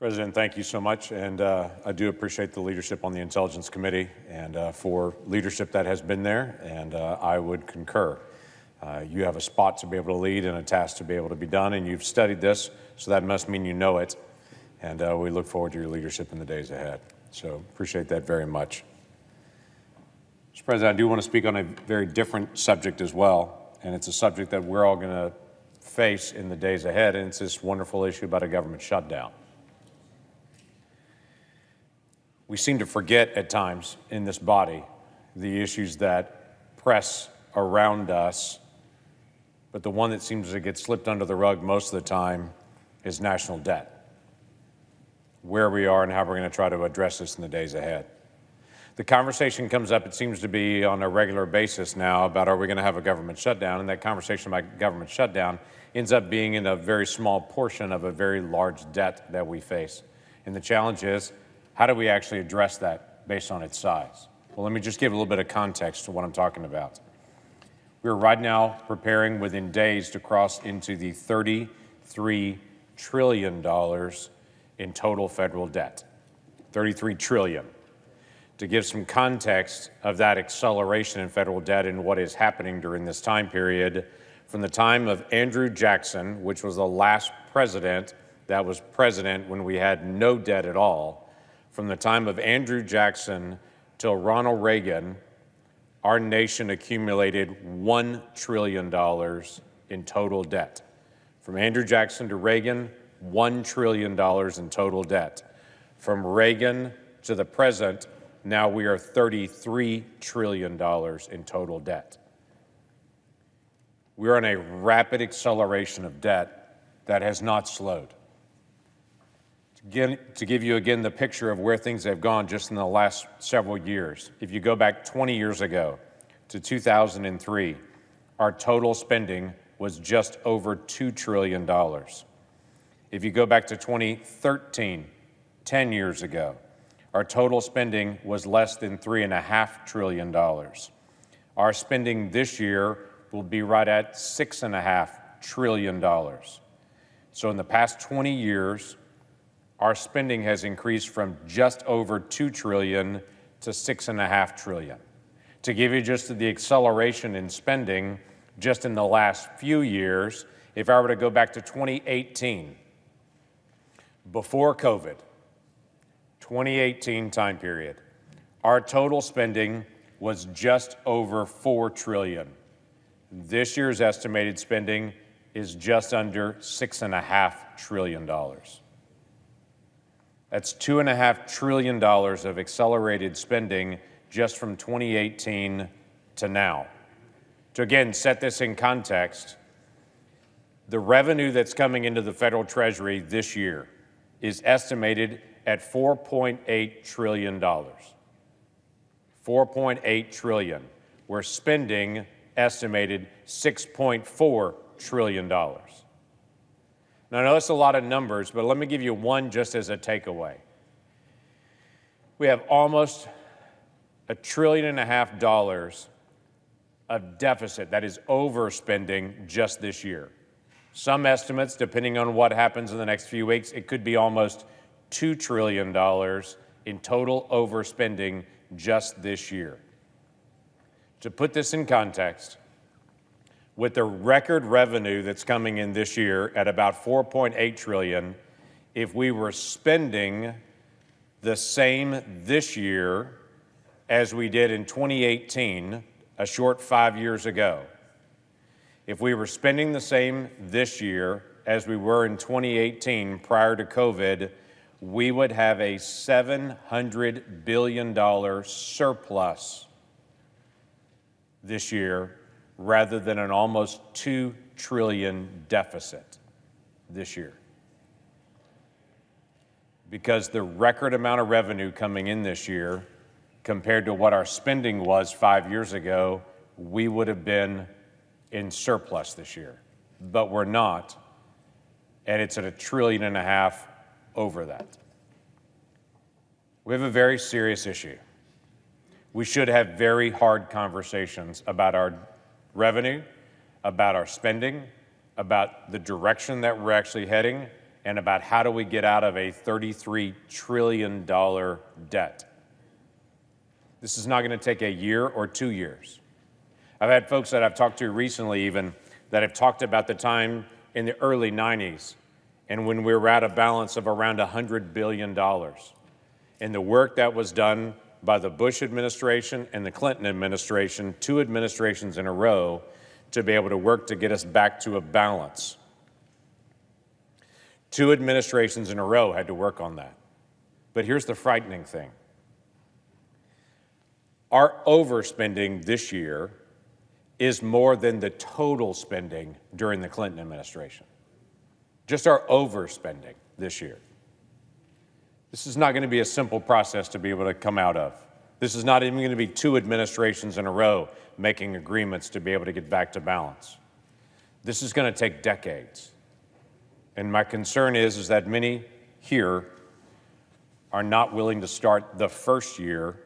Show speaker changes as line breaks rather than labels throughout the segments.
President, thank you so much, and I do appreciate the leadership on the Intelligence Committee and for leadership that has been there, and I would concur. You have a spot to be able to lead and a task to be able to be done, and you've studied this, so that must mean you know it, and we look forward to your leadership in the days ahead. So appreciate that very much. Mr. President, I do want to speak on a very different subject as well, and it's a subject that we're all going to face in the days ahead, and it's this wonderful issue about a government shutdown. We seem to forget at times in this body the issues that press around us, but the one that seems to get slipped under the rug most of the time is national debt, where we are and how we're going to try to address this in the days ahead. The conversation comes up, it seems to be on a regular basis now, about are we going to have a government shutdown, and that conversation about government shutdown ends up being in a very small portion of a very large debt that we face. And the challenge is, how do we actually address that based on its size? Well, let me just give a little bit of context to what I'm talking about. We're right now preparing within days to cross into the $33 trillion in total federal debt. $33 trillion. To give some context of that acceleration in federal debt and what is happening during this time period, from the time of Andrew Jackson, which was the last president that was president when we had no debt at all, from the time of Andrew Jackson till Ronald Reagan, our nation accumulated $1 trillion in total debt. From Andrew Jackson to Reagan, $1 trillion in total debt. From Reagan to the present, now we are $33 trillion in total debt. We're on a rapid acceleration of debt that has not slowed. To give you again the picture of where things have gone just in the last several years, if you go back 20 years ago to 2003, our total spending was just over $2 trillion. If you go back to 2013, 10 years ago, our total spending was less than $3.5 trillion. Our spending this year will be right at $6.5 trillion. So in the past 20 years, our spending has increased from just over $2 trillion to $6.5 trillion. To give you just the acceleration in spending just in the last few years, if I were to go back to 2018, before COVID, 2018 time period, our total spending was just over $4 trillion. This year's estimated spending is just under $6.5 trillion. That's $2.5 trillion of accelerated spending just from 2018 to now. To again set this in context, the revenue that's coming into the federal treasury this year is estimated at $4.8 trillion. $4.8 trillion. We're spending estimated $6.4 trillion. Now, I know that's a lot of numbers, but let me give you one just as a takeaway. We have almost $1.5 trillion of deficit that is overspending just this year. Some estimates, depending on what happens in the next few weeks, it could be almost $2 trillion in total overspending just this year. To put this in context, with the record revenue that's coming in this year at about $4.8 trillion, if we were spending the same this year as we did in 2018, a short 5 years ago, if we were spending the same this year as we were in 2018 prior to COVID, we would have a $700 billion surplus this year rather than an almost $2 trillion deficit this year. Because the record amount of revenue coming in this year compared to what our spending was 5 years ago, we would have been in surplus this year. But we're not, and it's at $1.5 trillion over that. We have a very serious issue. We should have very hard conversations about our revenue, about our spending, about the direction that we're actually heading, and about how do we get out of a $33 trillion debt. This is not going to take a year or 2 years. I've had folks that I've talked to recently even that have talked about the time in the early 90s and when we were at a balance of around $100 billion. And the work that was done by the Bush administration and the Clinton administration, 2 administrations in a row, to be able to work to get us back to a balance. 2 administrations in a row had to work on that. But here's the frightening thing. Our overspending this year is more than the total spending during the Clinton administration. Just our overspending this year. This is not going to be a simple process to be able to come out of. This is not even going to be 2 administrations in a row making agreements to be able to get back to balance. This is going to take decades. And my concern is that many here are not willing to start the first year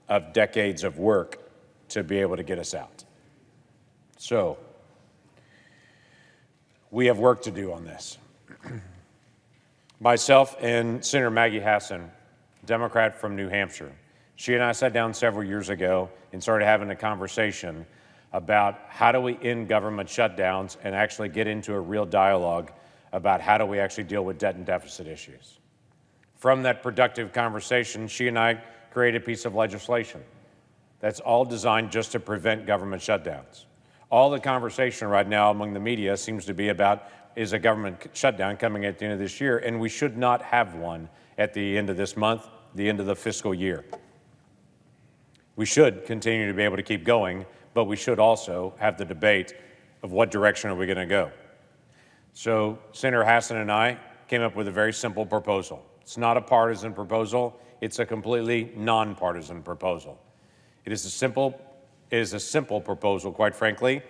of decades of work to be able to get us out. So, we have work to do on this. Myself and Senator Maggie Hassan, Democrat from New Hampshire, she and I sat down several years ago and started having a conversation about how do we end government shutdowns and actually get into a real dialogue about how do we actually deal with debt and deficit issues. From that productive conversation, she and I created a piece of legislation that's all designed just to prevent government shutdowns. All the conversation right now among the media seems to be about is a government shutdown coming at the end of this year, and we should not have one at the end of this month, the end of the fiscal year. We should continue to be able to keep going, but we should also have the debate of what direction are we going to go. So Senator Hassan and I came up with a very simple proposal. It's not a partisan proposal. It's a completely nonpartisan proposal. It is a simple proposal, quite frankly,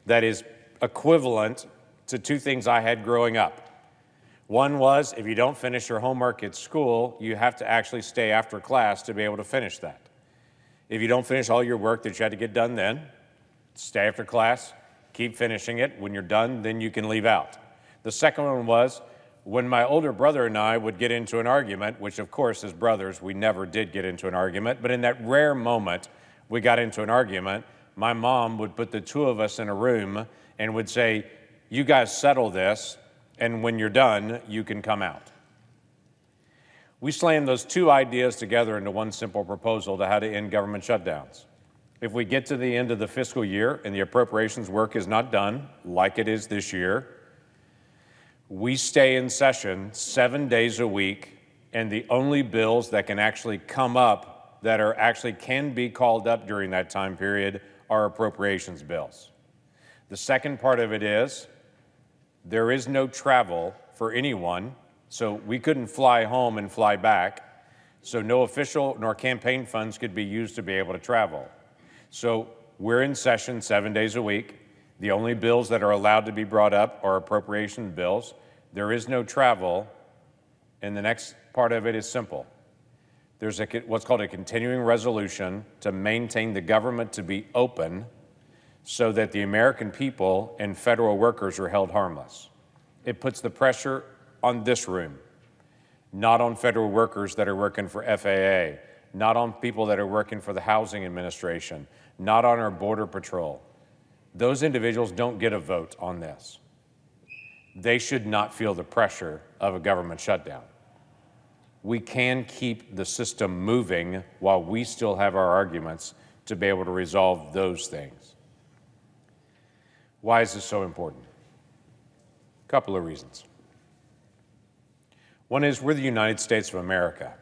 that is equivalent to 2 things I had growing up. One was, if you don't finish your homework at school, you have to actually stay after class to be able to finish that. If you don't finish all your work that you had to get done then, stay after class, keep finishing it. When you're done, then you can leave out. The second one was, when my older brother and I would get into an argument, which of course as brothers, we never did get into an argument, but in that rare moment we got into an argument, my mom would put the 2 of us in a room and would say, you guys settle this, and when you're done, you can come out. We slammed those 2 ideas together into one simple proposal to how to end government shutdowns. If we get to the end of the fiscal year and the appropriations work is not done, like it is this year, we stay in session 7 days a week, and the only bills that can actually come up that are actually can be called up during that time period are appropriations bills. The second part of it is there is no travel for anyone, so we couldn't fly home and fly back, so no official nor campaign funds could be used to be able to travel. So we're in session 7 days a week. The only bills that are allowed to be brought up are appropriation bills. There is no travel, and the next part of it is simple. There's what's called a continuing resolution to maintain the government to be open so that the American people and federal workers are held harmless. It puts the pressure on this room, not on federal workers that are working for FAA, not on people that are working for the Housing Administration, not on our Border Patrol. Those individuals don't get a vote on this. They should not feel the pressure of a government shutdown. We can keep the system moving while we still have our arguments to be able to resolve those things. Why is this so important? A couple of reasons. One is we're the United States of America.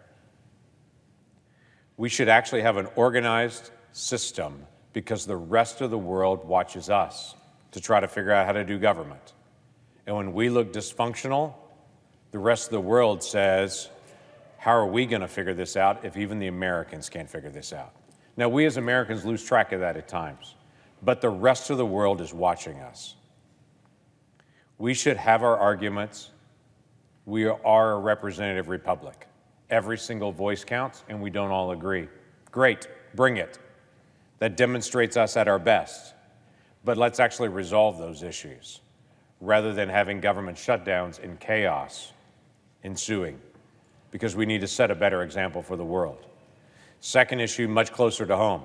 We should actually have an organized system because the rest of the world watches us to try to figure out how to do government. And when we look dysfunctional, the rest of the world says, how are we going to figure this out if even the Americans can't figure this out? Now, we as Americans lose track of that at times, but the rest of the world is watching us. We should have our arguments. We are a representative republic. Every single voice counts, and we don't all agree. Great, bring it. That demonstrates us at our best. But let's actually resolve those issues rather than having government shutdowns in chaos ensuing, because we need to set a better example for the world. Second issue, much closer to home.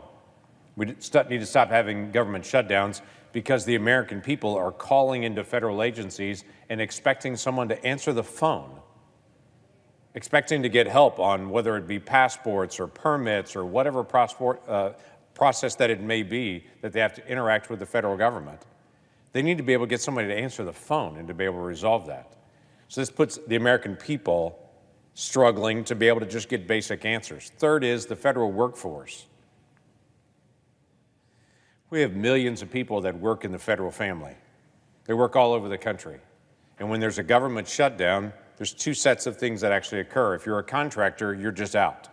We need to stop having government shutdowns because the American people are calling into federal agencies and expecting someone to answer the phone, expecting to get help on whether it be passports or permits or whatever process that it may be that they have to interact with the federal government. They need to be able to get somebody to answer the phone and to be able to resolve that. So this puts the American people struggling to be able to just get basic answers. Third is the federal workforce. We have millions of people that work in the federal family. They work all over the country. And when there's a government shutdown, there's two sets of things that actually occur. If you're a contractor, you're just out.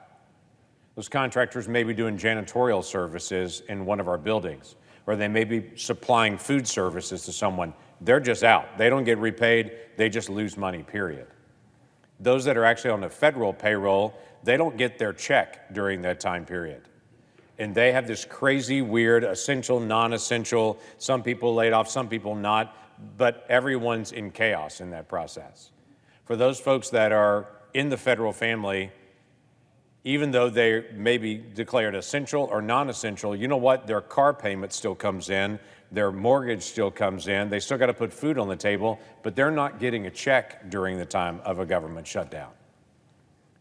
Those contractors may be doing janitorial services in one of our buildings, or they may be supplying food services to someone. They're just out. They don't get repaid. They just lose money, period. Those that are actually on the federal payroll, they don't get their check during that time period. And they have this crazy, weird, essential, non-essential, some people laid off, some people not, but everyone's in chaos in that process. For those folks that are in the federal family, even though they may be declared essential or non-essential, you know what? Their car payment still comes in, their mortgage still comes in, they still got to put food on the table, but they're not getting a check during the time of a government shutdown.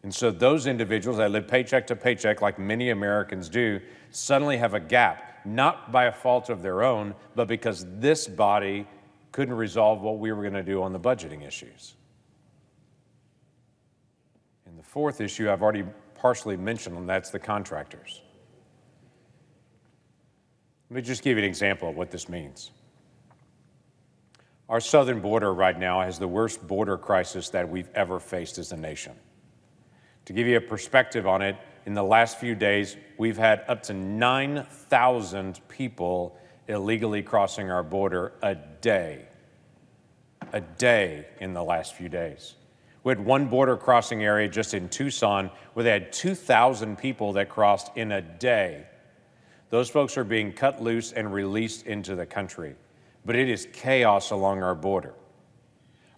And so those individuals that live paycheck to paycheck, like many Americans do, suddenly have a gap, not by a fault of their own, but because this body couldn't resolve what we were going to do on the budgeting issues. And the fourth issue I've already partially mentioned, and that's the contractors. Let me just give you an example of what this means. Our southern border right now has the worst border crisis that we've ever faced as a nation. To give you a perspective on it, in the last few days, we've had up to 9,000 people illegally crossing our border a day in the last few days. We had one border crossing area just in Tucson where they had 2,000 people that crossed in a day. Those folks are being cut loose and released into the country. But it is chaos along our border.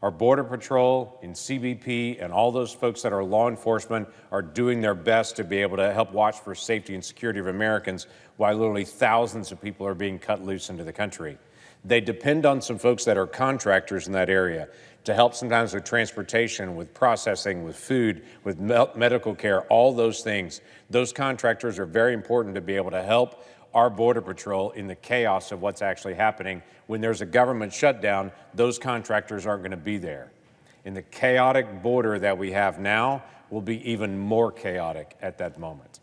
Our Border Patrol and CBP and all those folks that are law enforcement are doing their best to be able to help watch for safety and security of Americans while literally thousands of people are being cut loose into the country. They depend on some folks that are contractors in that area to help sometimes with transportation, with processing, with food, with medical care, all those things. Those contractors are very important to be able to help our Border Patrol in the chaos of what's actually happening. When there's a government shutdown, those contractors aren't going to be there. And the chaotic border that we have now will be even more chaotic at that moment.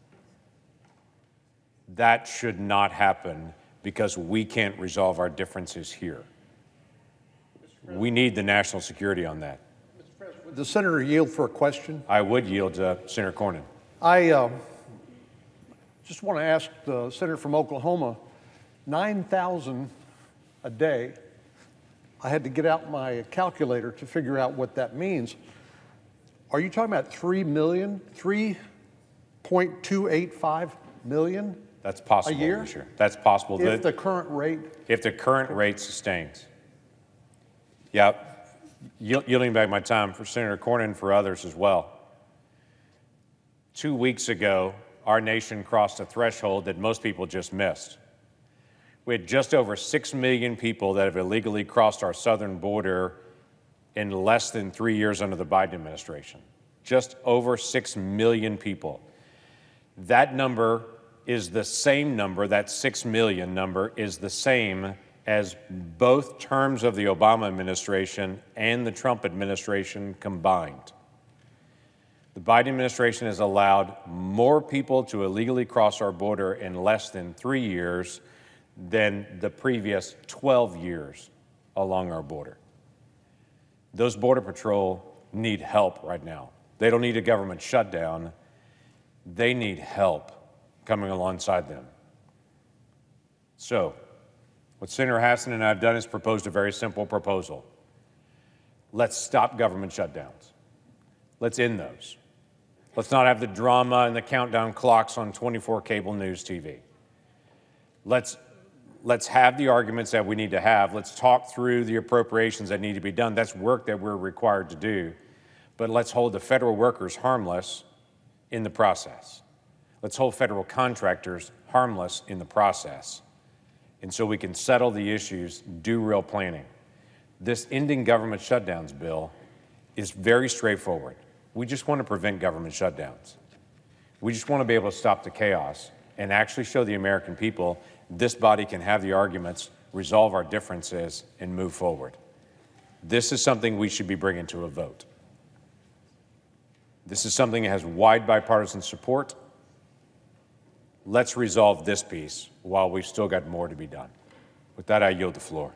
That should not happen because we can't resolve our differences here. We need the national security on that.
Mr. President, would the senator yield for a question?
I would yield to Senator Cornyn.
I just want to ask the senator from Oklahoma, 9,000 a day. I had to get out my calculator to figure out what that means. Are you talking about 3 million, 3.285 million?
That's possible
a year?
This year. That's possible.
If the current rate?
If the current rate sustains. Yeah, yielding back my time for Senator Cornyn and for others as well. 2 weeks ago, our nation crossed a threshold that most people just missed. We had just over 6 million people that have illegally crossed our southern border in less than 3 years under the Biden administration. Just over 6 million people. That number is the same number, that 6 million number is the same as both terms of the Obama administration and the Trump administration combined. The Biden administration has allowed more people to illegally cross our border in less than 3 years than the previous 12 years along our border. Those Border Patrol need help right now. They don't need a government shutdown. They need help coming alongside them. So, what Senator Hassan and I have done is proposed a very simple proposal. Let's stop government shutdowns. Let's end those. Let's not have the drama and the countdown clocks on 24 cable news TV. Let's have the arguments that we need to have. Let's talk through the appropriations that need to be done. That's work that we're required to do. but let's hold the federal workers harmless in the process. Let's hold federal contractors harmless in the process. And so we can settle the issues, do real planning. This ending government shutdowns bill is very straightforward. We just want to prevent government shutdowns. We just want to be able to stop the chaos and actually show the American people this body can have the arguments, resolve our differences, and move forward. This is something we should be bringing to a vote. This is something that has wide bipartisan support. Let's resolve this piece while we've still got more to be done. With that, I yield the floor.